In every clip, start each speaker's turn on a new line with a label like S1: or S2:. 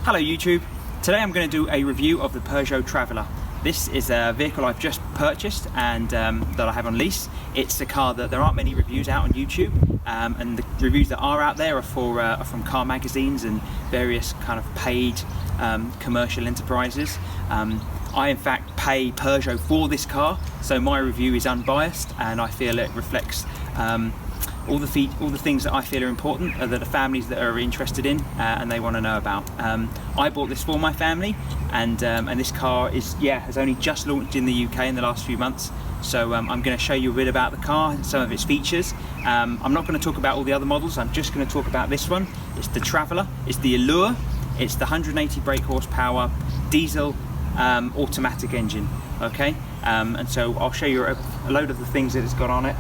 S1: Hello YouTube, today I'm going to do a review of the Peugeot Traveller. This is a vehicle I've just purchased and that I have on lease. It's a car that there aren't many reviews out on YouTube, and the reviews that are out there are from car magazines and various kind of paid commercial enterprises. I in fact pay Peugeot for this car, so my review is unbiased and I feel it reflects all the things that I feel are important, that the families that are interested in and they want to know about. I bought this for my family, and this car has only just launched in the UK in the last few months. So I'm going to show you a bit about the car and some of its features. I'm not going to talk about all the other models. I'm just going to talk about this one. It's the Traveller. It's the Allure. It's the 180 brake horsepower diesel automatic engine. Okay, and so I'll show you a load of the things that it's got on it,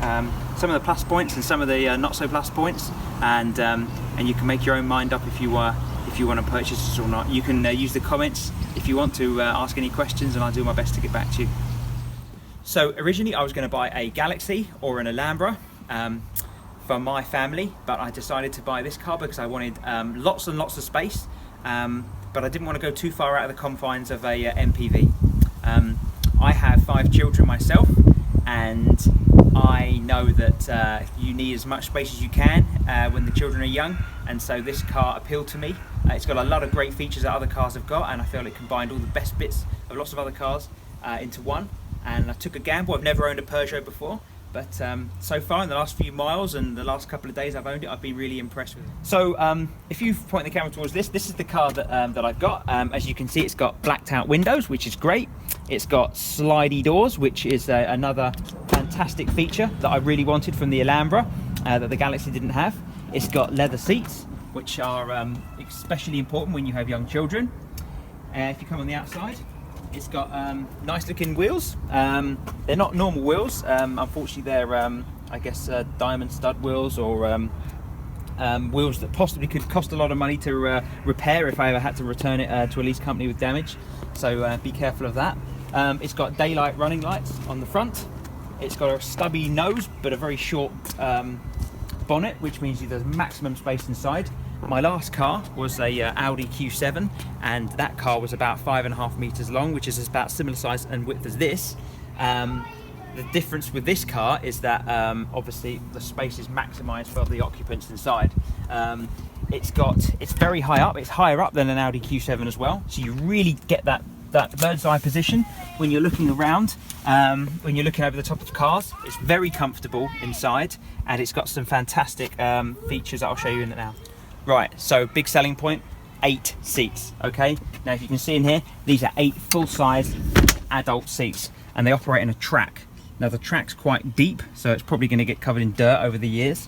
S1: some of the plus points and some of the not so plus points, and you can make your own mind up if you want to purchase this or not. You can use the comments if you want to ask any questions, and I'll do my best to get back to you. So originally I was going to buy a Galaxy or an Alhambra for my family, but I decided to buy this car because I wanted lots and lots of space, but I didn't want to go too far out of the confines of a MPV. I have 5 children myself, and I know that you need as much space as you can when the children are young, and so this car appealed to me. It's got a lot of great features that other cars have got, and I feel it combined all the best bits of lots of other cars into one. And I took a gamble. I've never owned a Peugeot before, but so far in the last few miles and the last couple of days I've owned it, I've been really impressed with it. So if you point the camera towards this is the car that I've got. As you can see, it's got blacked out windows, which is great. It's got slidey doors, which is another fantastic feature that I really wanted from the Alhambra that the Galaxy didn't have. It's got leather seats, which are especially important when you have young children. If you come on the outside, it's got nice looking wheels. They're not normal wheels. Unfortunately, they're I guess diamond stud wheels, or wheels that possibly could cost a lot of money to repair if I ever had to return it to a lease company with damage. So be careful of that. It's got daylight running lights on the front. It's got a stubby nose but a very short bonnet, which means there's maximum space inside. My last car was a Audi Q7, and that car was about 5.5 meters long, which is about similar size and width as this. The difference with this car is that obviously the space is maximized for the occupants inside. It's very high up. It's higher up than an Audi Q7 as well, so you really get that bird's eye position when you're looking around, when you're looking over the top of cars. It's very comfortable inside, and it's got some fantastic features that I'll show you in it now. Right, so big selling point, 8 seats. Okay, now if you can see in here, these are 8 full-size adult seats, and they operate in a track. Now the track's quite deep, so it's probably going to get covered in dirt over the years,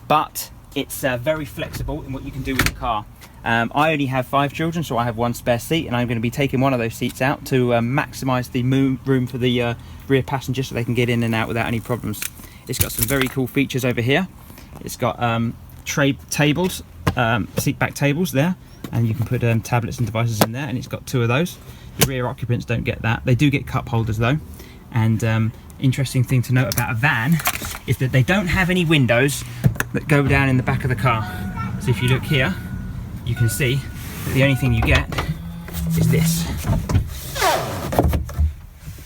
S1: but it's very flexible in what you can do with the car. I only have 5 children, so I have 1 spare seat, and I'm going to be taking one of those seats out to maximise the room for the rear passengers so they can get in and out without any problems. It's got some very cool features over here. It's got tray tables, seat back tables there, and you can put tablets and devices in there, and it's got 2 of those. The rear occupants don't get that. They do get cup holders though. And interesting thing to note about a van is that they don't have any windows that go down in the back of the car. So if you look here, you can see that the only thing you get is this.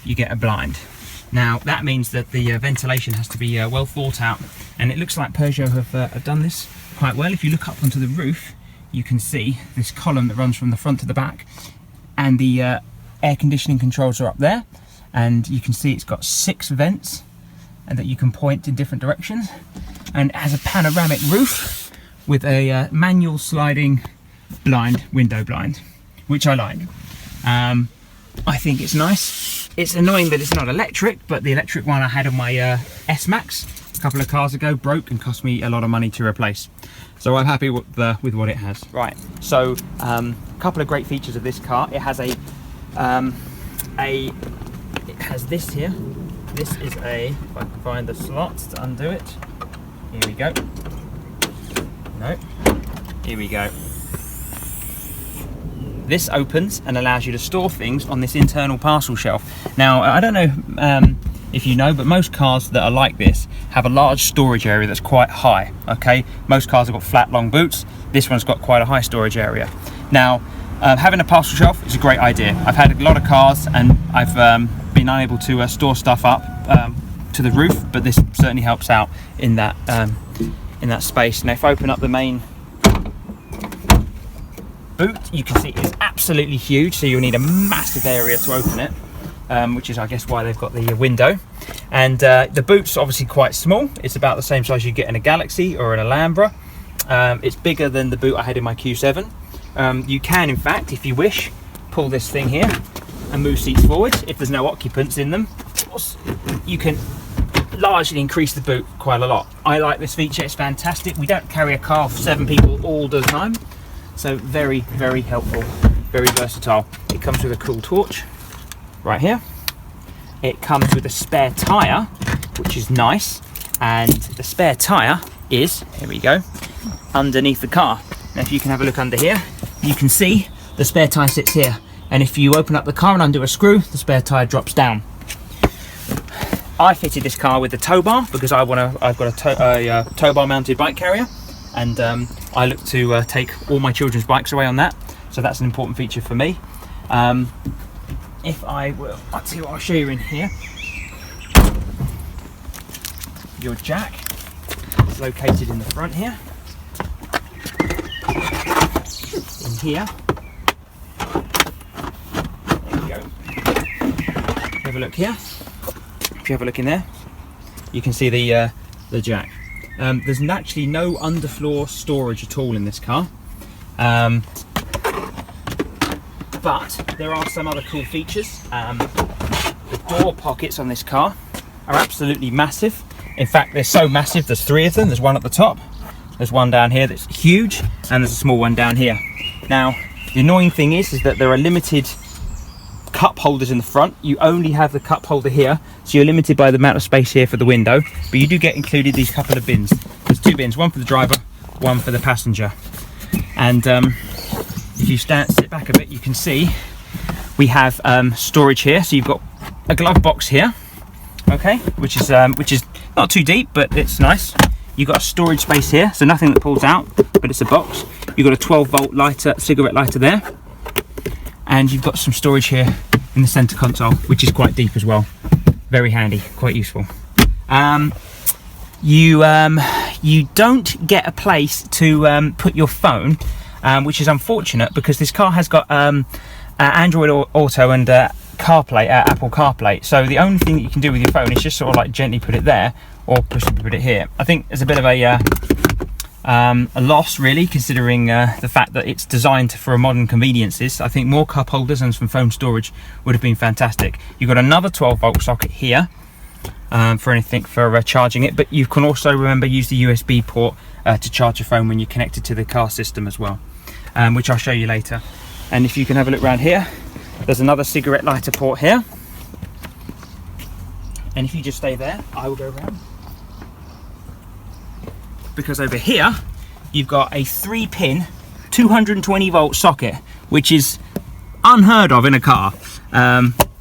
S1: You get a blind. Now that means that the ventilation has to be well thought out, and it looks like Peugeot have done this quite well. If you look up onto the roof, you can see this column that runs from the front to the back, and the air conditioning controls are up there, and you can see it's got 6 vents and that you can point in different directions, and it has a panoramic roof with a manual sliding window blind, which I like. I think it's nice. It's annoying that it's not electric, but the electric one I had on my S-Max a couple of cars ago broke and cost me a lot of money to replace. So I'm happy with what it has. Right, so a couple of great features of this car. It has it has this here. This is if I can find the slots to undo it. Here we go. No, here we go. This opens and allows you to store things on this internal parcel shelf. Now, I don't know if you know, but most cars that are like this have a large storage area that's quite high, okay? Most cars have got flat, long boots. This one's got quite a high storage area. Now, having a parcel shelf is a great idea. I've had a lot of cars and I've been unable to store stuff up to the roof, but this certainly helps out in that space. Now if I open up the main boot, you can see it's absolutely huge, so you'll need a massive area to open it, which is I guess why they've got the window. And the boot's obviously quite small. It's about the same size you get in a Galaxy or an Alhambra. It's bigger than the boot I had in my Q7. You can, in fact, if you wish, pull this thing here and move seats forward. If there's no occupants in them, of course, you can largely increase the boot quite a lot. I like this feature, it's fantastic. We don't carry a car for 7 people all the time, so very, very helpful, very versatile. It comes with a cool torch right here. It comes with a spare tyre, which is nice, and the spare tyre is, here we go, underneath the car. Now if you can have a look under here, you can see the spare tyre sits here, and if you open up the car and undo a screw, the spare tyre drops down. I fitted this car with the tow bar because I've got a tow bar mounted bike carrier, and I look to take all my children's bikes away on that, so that's an important feature for me. If I will, let's see what I'll show you in here. Your jack is located in the front here. In here. There you go. Have a look here. If you have a look in there, you can see the jack. There's actually no underfloor storage at all in this car, but there are some other cool features. The door pockets on this car are absolutely massive. In fact, they're so massive, there's 3 of them. There's one at the top, there's one down here that's huge, and there's a small one down here. Now, the annoying thing is that there are limited cup holders in the front. You only have the cup holder here, so you're limited by the amount of space here for the window, but you do get included these couple of bins. There's 2 bins, one for the driver, one for the passenger. And if you sit back a bit, you can see we have storage here. So you've got a glove box here, okay, which is not too deep, but it's nice. You've got a storage space here, so nothing that pulls out, but it's a box. You've got a 12-volt lighter, cigarette lighter there, and you've got some storage here in the center console, which is quite deep as well. Very handy, quite useful. You don't get a place to put your phone, which is unfortunate because this car has got Android Auto and CarPlay, Apple CarPlay. So the only thing that you can do with your phone is just sort of like gently put it there or put it here. I think there's a bit of a loss really, considering the fact that it's designed for modern conveniences. I think more cup holders and some phone storage would have been fantastic. You've got another 12-volt socket here for anything for charging it, but you can also use the USB port to charge your phone when you're connected to the car system as well, which I'll show you later. And if you can have a look around here, there's another cigarette lighter port here, and if you just stay there, I will go around, because over here you've got a 3-pin 220-volt socket, which is unheard of in a car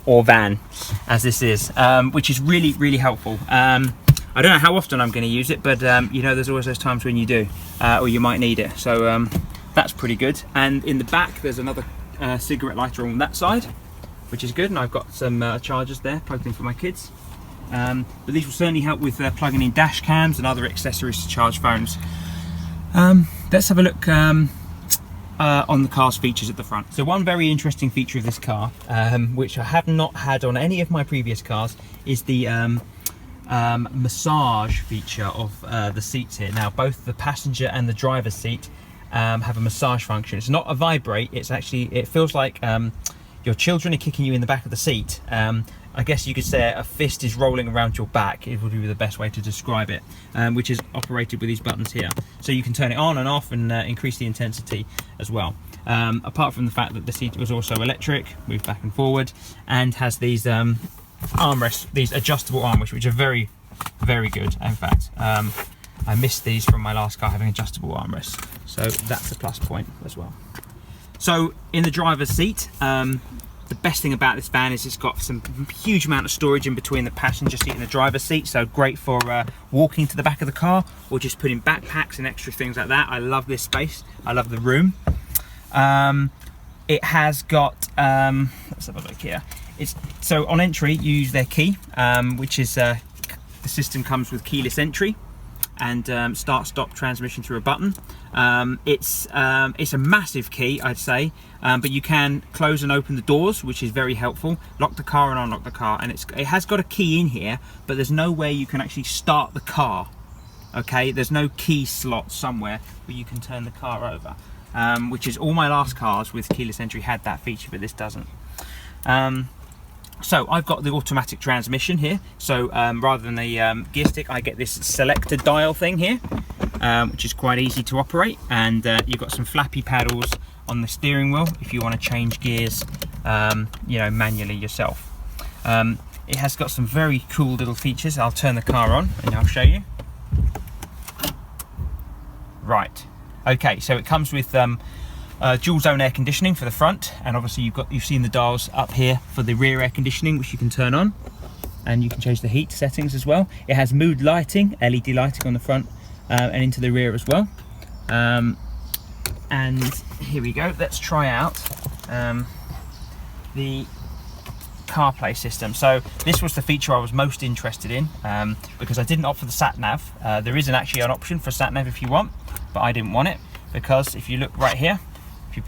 S1: or van, as this is, which is really, really helpful. I don't know how often I'm going to use it, but you know, there's always those times when you do, or you might need it. So that's pretty good. And in the back, there's another cigarette lighter on that side, which is good. And I've got some chargers there plugged in for my kids. But these will certainly help with plugging in dash cams and other accessories to charge phones. Let's have a look on the car's features at the front. So one very interesting feature of this car, which I have not had on any of my previous cars, is the massage feature of the seats here. Now both the passenger and the driver's seat have a massage function. It's not a vibrate, it's actually, it feels like your children are kicking you in the back of the seat. I guess you could say a fist is rolling around your back, it would be the best way to describe it, which is operated with these buttons here. So you can turn it on and off and increase the intensity as well. Apart from the fact that the seat was also electric, move back and forward, and has these armrests, these adjustable armrests, which are very, very good. In fact, I missed these from my last car having adjustable armrests, so that's a plus point as well. So in the driver's seat, the best thing about this van is it's got some huge amount of storage in between the passenger seat and the driver's seat, so great for walking to the back of the car or just putting backpacks and extra things like that. I love this space, I love the room. It has got, let's have a look here. So on entry, you use their key, which is, the system comes with keyless entry and start-stop transmission through a button. It's a massive key, I'd say, but you can close and open the doors, which is very helpful. Lock the car and unlock the car, and it has got a key in here, but there's no way you can actually start the car. Okay, there's no key slot somewhere where you can turn the car over, which is all my last cars with keyless entry had that feature, but this doesn't. So I've got the automatic transmission here, so rather than the gear stick, I get this selector dial thing here, which is quite easy to operate, and you've got some flappy paddles on the steering wheel if you want to change gears, you know, manually yourself. It has got some very cool little features. I'll turn the car on and I'll show you. Right, okay, so it comes with dual zone air conditioning for the front, and obviously you've seen the dials up here for the rear air conditioning, which you can turn on, and you can change the heat settings as well. It has mood lighting, LED lighting on the front and into the rear as well. And here we go, let's try out the CarPlay system. So this was the feature I was most interested in, because I didn't opt for the sat nav. There isn't actually an option for sat nav if you want, but I didn't want it, because if you look right here,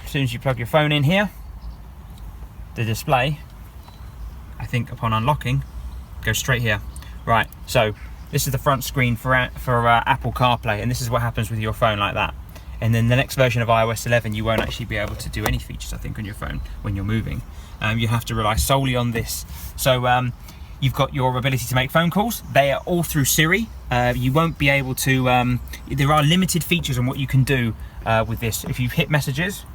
S1: as soon as you plug your phone in here, the display, I think upon unlocking, goes straight here. Right, so this is the front screen for Apple CarPlay, and this is what happens with your phone like that. And then the next version of iOS 11, you won't actually be able to do any features, I think, on your phone when you're moving. You have to rely solely on this. So you've got your ability to make phone calls. They are all through Siri. You won't be able to, there are limited features on what you can do with this. If you hit messages,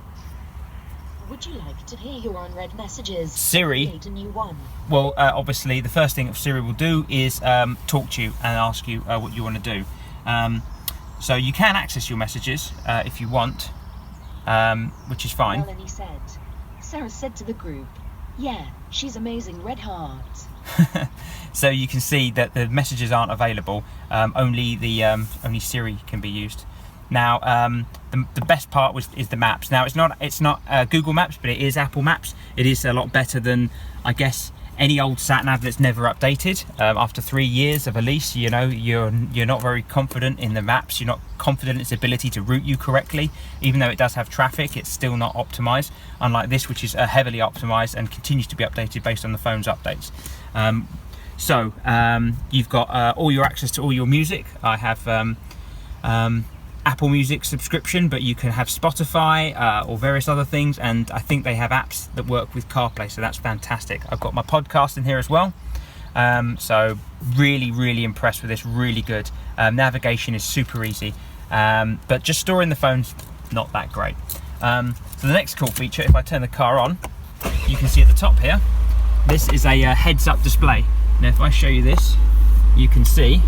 S2: would you like to hear your unread messages?
S1: Siri,
S2: create a new one.
S1: Well, obviously the first thing Siri will do is talk to you and ask you what you want to do. So you can access your messages if you want, which is fine.
S2: Melanie said, Sarah said to the group, yeah, she's amazing, red heart.
S1: So you can see that the messages aren't available, only Siri can be used. Now the best part is the maps. Now it's not Google Maps, but it is Apple Maps. It is a lot better than, I guess, any old sat nav that's never updated. After 3 years of a lease, you know, you're not very confident in the maps. You're not confident in its ability to route you correctly. Even though it does have traffic, it's still not optimized, unlike this, which is heavily optimized and continues to be updated based on the phone's updates. You've got all your access to all your music. I have Apple Music subscription, but you can have Spotify or various other things, and I think they have apps that work with CarPlay, so that's fantastic. I've got my podcast in here as well, so really impressed with this. Really good. Navigation is super easy, but just storing the phone's not that great. So the next cool feature, if I turn the car on, you can see at the top here, this is a heads-up display. Now if I show you this, you can see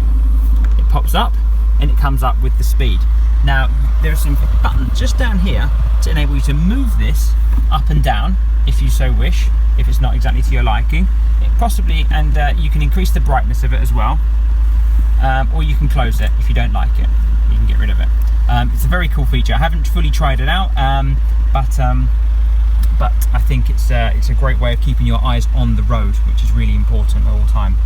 S1: it pops up and it comes up with the speed. Now there are some buttons just down here to enable you to move this up and down if you so wish, if it's not exactly to your liking. And you can increase the brightness of it as well, or you can close it if you don't like it. You can get rid of it. It's a very cool feature. I haven't fully tried it out, but I think it's a great way of keeping your eyes on the road, which is really important all the time.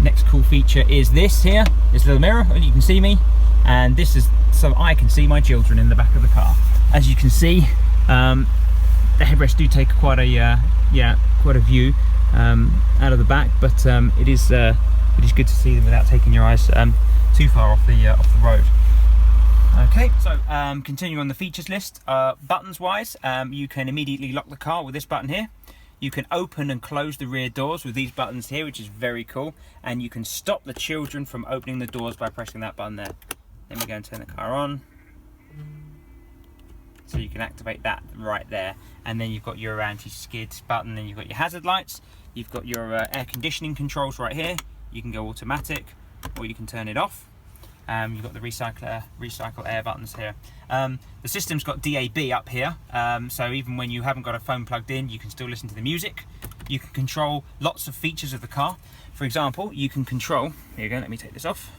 S1: Next cool feature is this here, this little mirror, and you can see me, and this is so I can see my children in the back of the car. As you can see, the headrests do take quite a view out of the back, but it is good to see them without taking your eyes too far off the road. Okay, so continuing on the features list, buttons wise, you can immediately lock the car with this button here. You can open and close the rear doors with these buttons here, which is very cool, and you can stop the children from opening the doors by pressing that button there. Then we go and turn the car on, so you can activate that right there. And then you've got your anti-skid button, then you've got your hazard lights, you've got your air conditioning controls right here. You can go automatic or you can turn it off. You've got the recycle air buttons here. The system's got DAB up here, so even when you haven't got a phone plugged in, you can still listen to the music. You can control lots of features of the car. For example, you can control, here you go, let me take this off.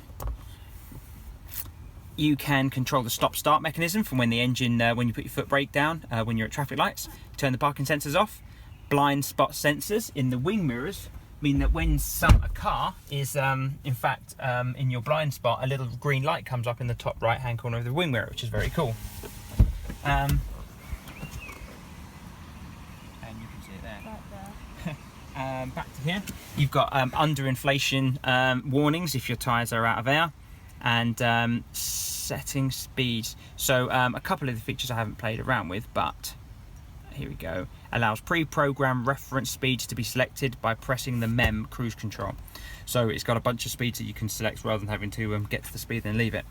S1: you can control the stop-start mechanism from when the engine, when you put your foot brake down, when you're at traffic lights. Turn the parking sensors off. Blind spot sensors in the wing mirrors mean that when a car is in fact in your blind spot, a little green light comes up in the top right hand corner of the wing mirror, which is very cool. And you can see it there. Right there. Back to here, you've got under-inflation warnings if your tyres are out of air, and setting speeds. So a couple of the features I haven't played around with, but here we go. Allows pre-programmed reference speeds to be selected by pressing the MEM cruise control. So it's got a bunch of speeds that you can select rather than having to get to the speed and leave it.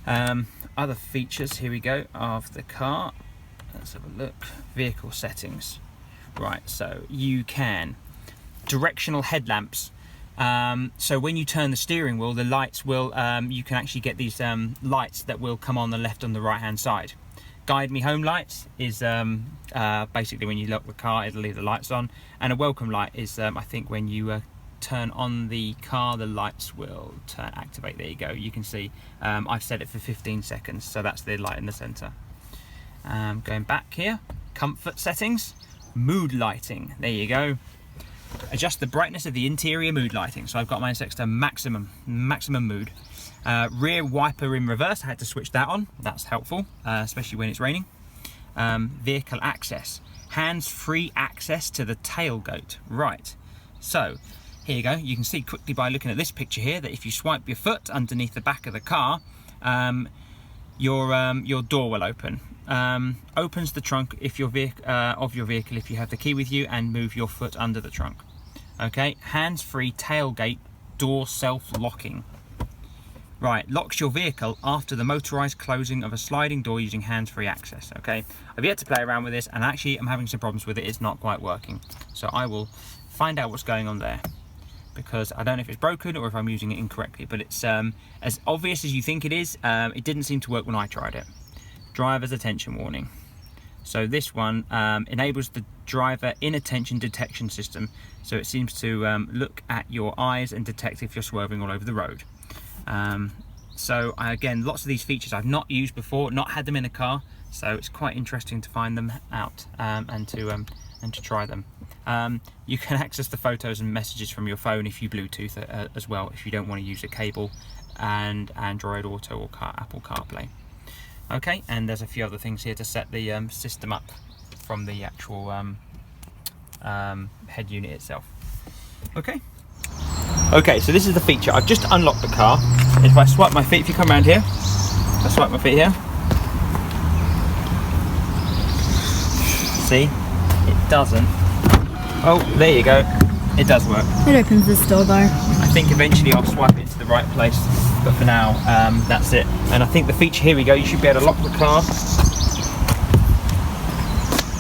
S1: Other features, here we go, of the car. Let's have a look. Vehicle settings. Right, so you can directional headlamps. So when you turn the steering wheel, the lights will, you can actually get these lights that will come on the left and the right hand side. Guide me home lights is basically when you lock the car, it'll leave the lights on. And a welcome light is, I think, when you turn on the car, the lights will activate. There you go. You can see I've set it for 15 seconds, so that's the light in the center. Going back here, comfort settings, mood lighting. There you go. Adjust the brightness of the interior mood lighting. So I've got mine set to maximum mood. Rear wiper in reverse, I had to switch that on. That's helpful, especially when it's raining. Vehicle access, hands-free access to the tailgate. Right, so here you go. You can see quickly by looking at this picture here that if you swipe your foot underneath the back of the car, your door will open. Opens the trunk if your vehicle if you have the key with you, and move your foot under the trunk. Okay, hands-free tailgate door self-locking. Right, locks your vehicle after the motorized closing of a sliding door using hands-free access. Okay, I've yet to play around with this, and actually I'm having some problems with it. It's not quite working, so I will find out what's going on there, because I don't know if it's broken or if I'm using it incorrectly, but it's as obvious as you think it is. It didn't seem to work when I tried it. Driver's attention warning. So this one enables the driver inattention detection system, so it seems to look at your eyes and detect if you're swerving all over the road. So again, lots of these features I've not used before, not had them in a car, so it's quite interesting to find them out and to try them. You can access the photos and messages from your phone if you Bluetooth as well, if you don't want to use a cable, and Android Auto or Apple CarPlay. Okay, and there's a few other things here to set the system up from the actual head unit itself. Okay, so this is the feature. I've just unlocked the car. If I swipe my feet, if you come around here, I swipe my feet here. See, it doesn't. Oh, there you go. It does work.
S3: It opens this door though.
S1: I think eventually I'll swipe it to the right place, but for now, that's it. And I think the feature, here we go, you should be able to lock the car.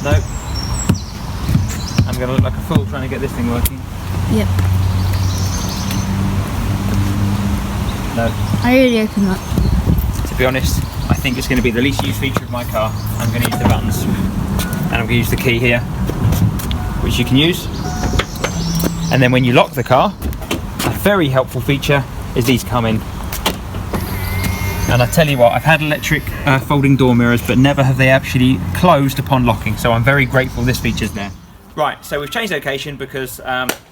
S1: Nope. I'm going to look like a fool trying to get this thing working.
S3: Yep.
S1: No.
S3: I already opened that.
S1: To be honest, I think it's going to be the least used feature of my car. I'm going to use the buttons, and I'm going to use the key here, which you can use. And then when you lock the car, a very helpful feature is these come in. And I tell you what, I've had electric folding door mirrors, but never have they actually closed upon locking. So I'm very grateful this feature's there. Right, so we've changed location because,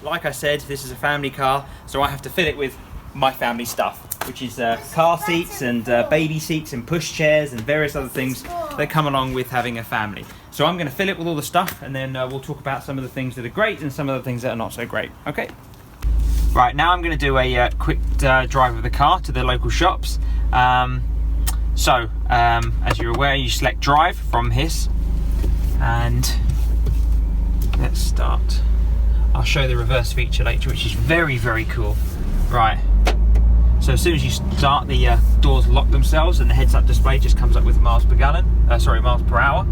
S1: like I said, this is a family car, so I have to fill it with my family stuff, which is car seats and baby seats and push chairs and various other things that come along with having a family. So I'm going to fill it with all the stuff, and then we'll talk about some of the things that are great and some of the things that are not so great. Okay. Right, now I'm going to do a quick drive of the car to the local shops. As you're aware, you select drive from HIS, and let's start. I'll show the reverse feature later, which is very, very cool. Right, so as soon as you start, the doors lock themselves and the heads-up display just comes up with miles per hour.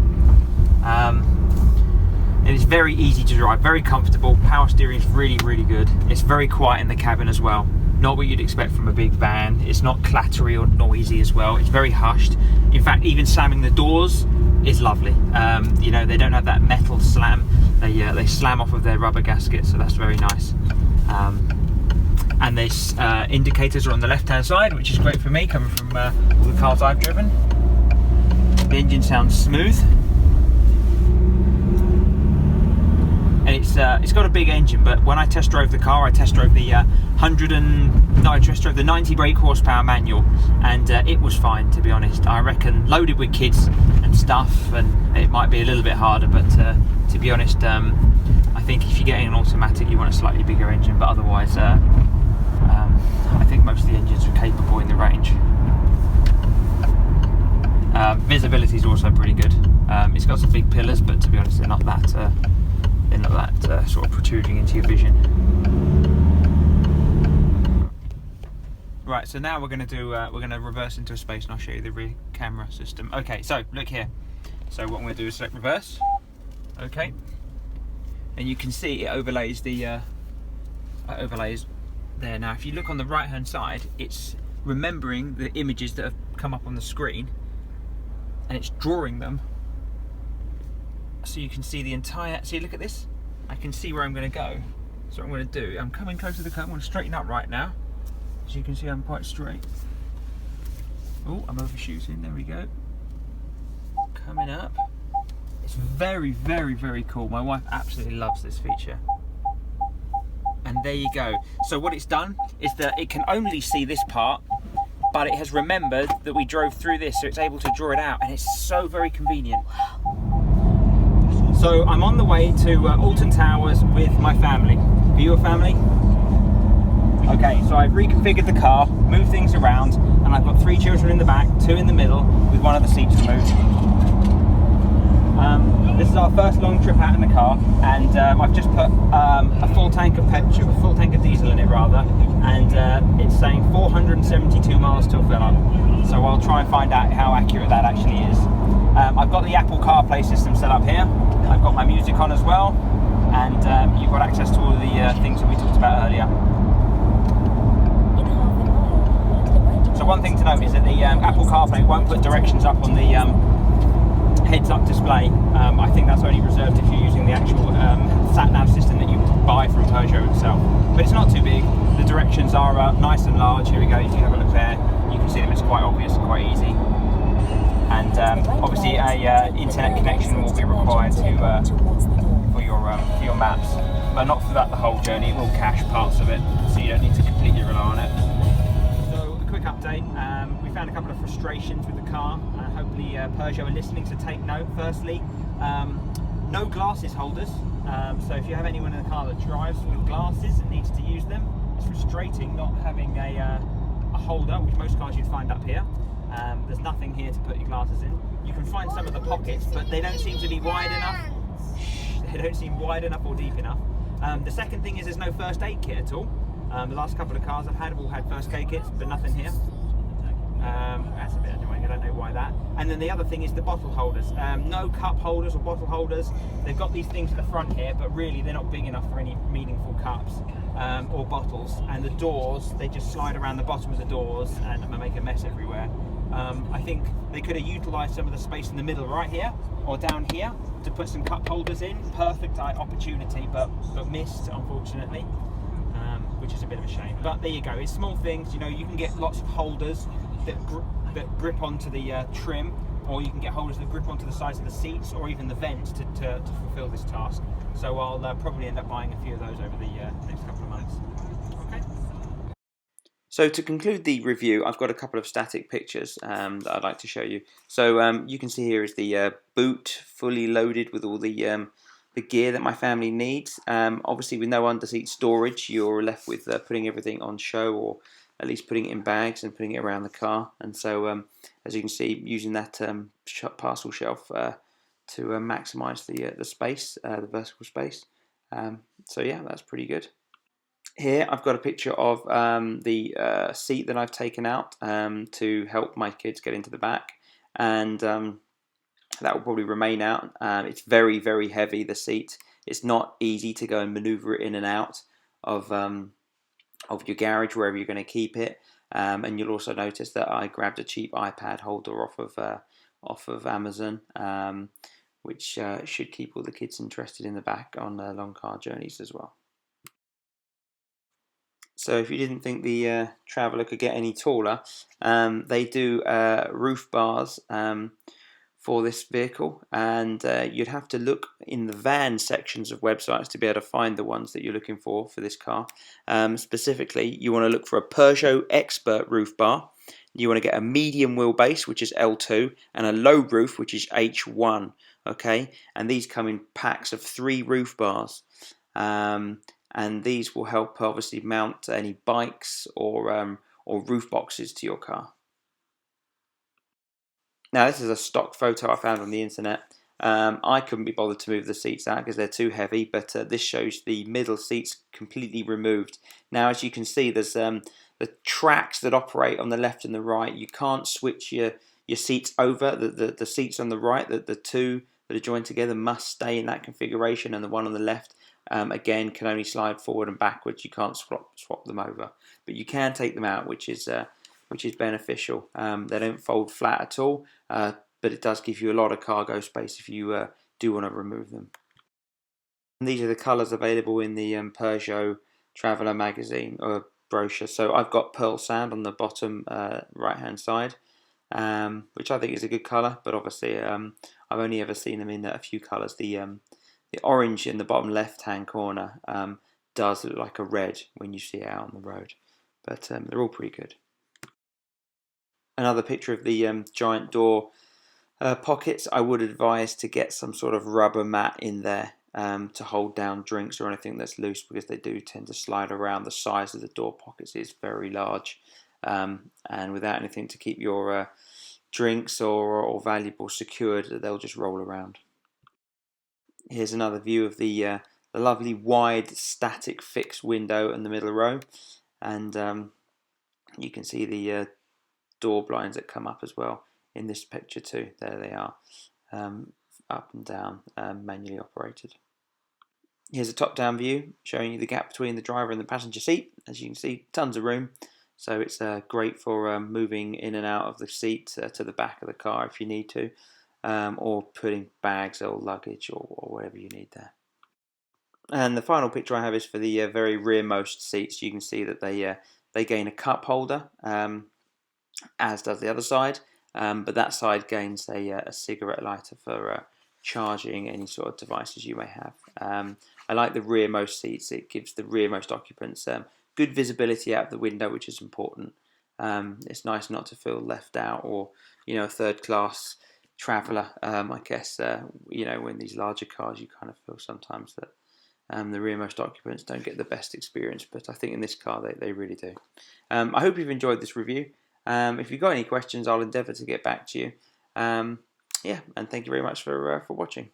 S1: It is very easy to drive, very comfortable. Power steering is really, really good. It's very quiet in the cabin as well. Not what you'd expect from a big van. It's not clattery or noisy as well. It's very hushed. In fact, even slamming the doors is lovely. You know, they don't have that metal slam. They slam off of their rubber gaskets, so that's very nice. and this indicators are on the left hand side, which is great for me coming from all the cars I've driven. The engine sounds smooth, and it's got a big engine, but when I test drove the car, I test drove the I test drove the 90 brake horsepower manual, and it was fine, to be honest. I reckon loaded with kids and stuff, and it might be a little bit harder, but to be honest, I think if you're getting an automatic, you want a slightly bigger engine, but otherwise, I think most of the engines are capable in the range. Visibility is also pretty good. It's got some big pillars, but to be honest, they're not that sort of protruding into your vision. Right, so now we're going to reverse into a space, and I'll show you the rear camera system. Okay, so look here. So what I'm going to do is select reverse. Okay, and you can see it overlays the overlays there. Now, if you look on the right hand side, it's remembering the images that have come up on the screen, and it's drawing them. So you can see the entire. See, look at this. I can see where I'm going to go. So what I'm going to do, I'm coming close to the curb. I'm going to straighten up right now. As you can see, I'm quite straight. Oh, I'm overshooting. There we go. Coming up. It's very, very, very cool. My wife absolutely loves this feature. And there you go. So what it's done is that it can only see this part, but it has remembered that we drove through this, so it's able to draw it out, and it's so very convenient. So I'm on the way to Alton Towers with my family. Are you a family? Okay, so I've reconfigured the car, moved things around, and I've got 3 children in the back, 2 in the middle, with one of the seats removed. This is our first long trip out in the car, and I've just put a full tank of diesel in it rather, and it's saying 472 miles till fill up. So I'll try and find out how accurate that actually is. I've got the Apple CarPlay system set up here. I've got my music on as well, and you've got access to all of the things that we talked about earlier. So one thing to note is that the Apple CarPlay won't put directions up on the heads-up display. I think that's only reserved if you're using the actual sat-nav system that you buy from Peugeot itself. But it's not too big. The directions are nice and large. Here we go. If you have a look there, you can see them. It's quite obvious and quite easy. And obviously a internet connection will be required for your maps, but not throughout the whole journey. It will cache parts of it, so you don't need to completely rely on it. So a quick update, we found a couple of frustrations with the car. Hopefully Peugeot are listening to take note. Firstly, no glasses holders, so if you have anyone in the car that drives with glasses and needs to use them, it's frustrating not having a holder, which most cars you'd find up here. There's nothing here to put your glasses in. You can find some of the pockets, but they don't seem to be wide enough. They don't seem wide enough or deep enough. The second thing is there's no first aid kit at all. The last couple of cars I've had have all had first aid kits, but nothing here. That's a bit annoying, I don't know why that. And then the other thing is the bottle holders. No cup holders or bottle holders. They've got these things at the front here, but really they're not big enough for any meaningful cups or bottles. And the doors, they just slide around the bottom of the doors and make a mess everywhere. I think they could have utilised some of the space in the middle right here or down here to put some cup holders in. Perfect opportunity, but missed, unfortunately, which is a bit of a shame. But there you go, it's small things. You know, you can get lots of holders that grip onto the trim, or you can get holders that grip onto the sides of the seats or even the vents to fulfil this task. So I'll probably end up buying a few of those over the next couple of months. Okay. So to conclude the review, I've got a couple of static pictures that I'd like to show you. So you can see here is the boot fully loaded with all the gear that my family needs. Obviously with no underseat storage, you're left with putting everything on show, or at least putting it in bags and putting it around the car. And so as you can see, using that parcel shelf to maximise the space, the vertical space. So yeah, that's pretty good. Here I've got a picture of the seat that I've taken out to help my kids get into the back, and that will probably remain out. It's very, very heavy, the seat. It's not easy to go and manoeuvre it in and out of your garage, wherever you're going to keep it. And you'll also notice that I grabbed a cheap iPad holder off of Amazon, which should keep all the kids interested in the back on long car journeys as well. So if you didn't think the Traveller could get any taller, they do roof bars for this vehicle, and you'd have to look in the van sections of websites to be able to find the ones that you're looking for this car. Specifically, you want to look for a Peugeot Expert roof bar. You want to get a medium wheelbase, which is L2, and a low roof, which is H1. Okay, and these come in packs of 3 roof bars, and these will help obviously mount any bikes or roof boxes to your car. Now this is a stock photo I found on the internet. I couldn't be bothered to move the seats out because they're too heavy, but this shows the middle seats completely removed. Now as you can see, there's the tracks that operate on the left and the right. You can't switch your seats over. The seats on the right, the two that are joined together, must stay in that configuration, and the one on the left again can only slide forward and backwards. You can't swap them over, but you can take them out, which is beneficial. They don't fold flat at all, but it does give you a lot of cargo space if you do want to remove them. And these are the colours available in the Peugeot Traveller magazine or brochure. So I've got Pearl Sand on the bottom right hand side, which I think is a good colour, but obviously I've only ever seen them in a few colours. The orange in the bottom left hand corner does look like a red when you see it out on the road, but they're all pretty good. Another picture of the giant door pockets. I would advise to get some sort of rubber mat in there to hold down drinks or anything that's loose, because they do tend to slide around. The size of the door pockets is very large, and without anything to keep your drinks or valuables secured, they'll just roll around. Here's another view of the lovely wide static fixed window in the middle row, and you can see the door blinds that come up as well in this picture too. There they are, up and down, manually operated. Here's a top-down view showing you the gap between the driver and the passenger seat. As you can see, tons of room, so it's great for moving in and out of the seat to the back of the car if you need to, or putting bags or luggage or whatever you need there. And the final picture I have is for the very rearmost seats. You can see that they gain a cup holder, as does the other side, but that side gains a cigarette lighter for charging any sort of devices you may have. I like the rearmost seats. It gives the rearmost occupants good visibility out the window, which is important. It's nice not to feel left out, or a third class traveller. I guess when these larger cars, you kind of feel sometimes that the rearmost occupants don't get the best experience, but I think in this car they really do. I hope you've enjoyed this review. If you've got any questions, I'll endeavour to get back to you. Yeah, and thank you very much for watching.